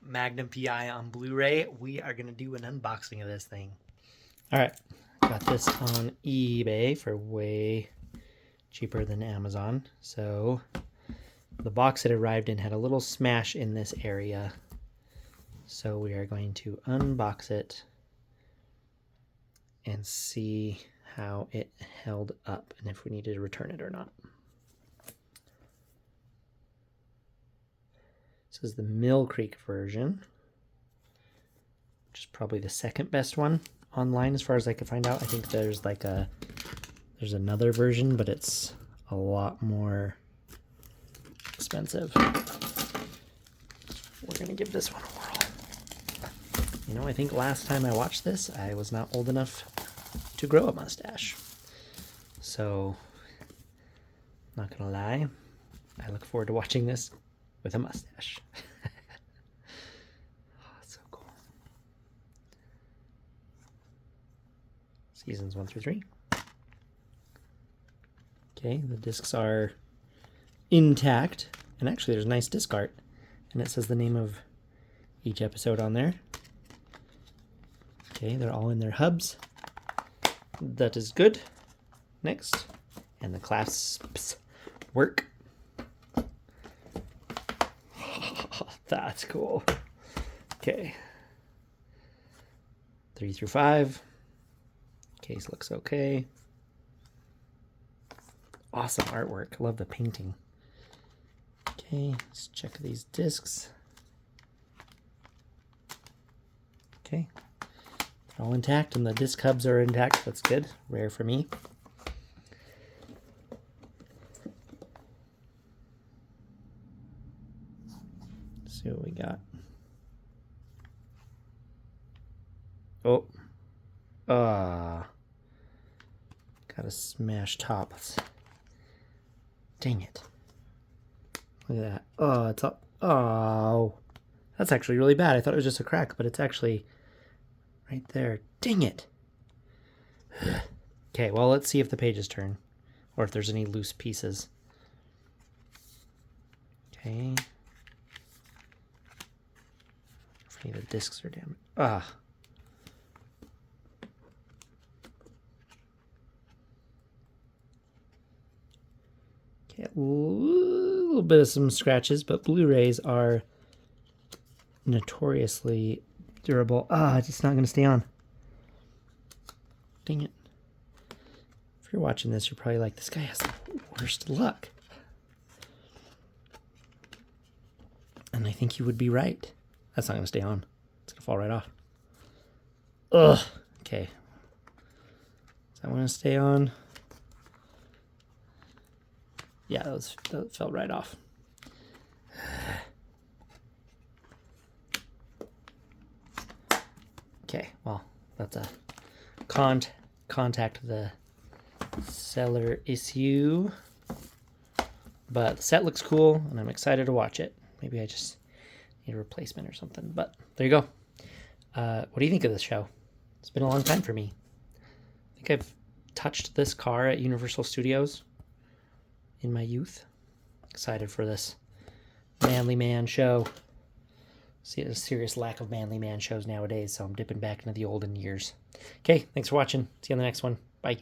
Magnum P.I on Blu-ray. We are going to do an unboxing of this thing. All right, got this on eBay for way cheaper than Amazon. So the box it arrived in had a little smash in this area. So we are going to unbox it and see how it held up and if we needed to return it or not. This is the Mill Creek version, which is probably the second best one online as far as I could find out. I think there's there's another version, but it's a lot more expensive. We're gonna give this one a whirl. You know, I think last time I watched this, I was not old enough to grow a mustache. So, not gonna lie, I look forward to watching this with a mustache. Oh, that's so cool. Seasons 1 through 3. Okay, the discs are intact, and actually there's nice disc art, and it says the name of each episode on there. Okay, they're all in their hubs. That is good. Next, and the clasps work. That's cool. Okay. 3 through 5. Case looks okay. Awesome artwork. Love the painting. Okay, let's check these discs. Okay. They're all intact and the disc hubs are intact. That's good. Rare for me. See what we got. Oh. Got a smashed top. Dang it. Look at that. Oh, it's up. Oh. That's actually really bad. I thought it was just a crack, but it's actually right there. Dang it. Okay, well, let's see if the pages turn or if there's any loose pieces. Okay. Any of the discs are damaged. Okay, a little bit of some scratches, but Blu-rays are notoriously durable. It's just not going to stay on. Dang it. If you're watching this, you're probably like, this guy has the worst luck. And I think you would be right. That's not going to stay on. It's going to fall right off. Ugh. Okay. Does that want to stay on? Yeah, that fell right off. Okay, well, that's a contact the seller issue. But the set looks cool, and I'm excited to watch it. Maybe I just need a replacement or something, but there you go. What do you think of this show? It's been a long time for me. I think I've touched this car at Universal Studios in my youth. Excited for this manly man show. See, there's a serious lack of manly man shows nowadays, so I'm dipping back into the olden years. Okay, thanks for watching. See you on the next one. Bye.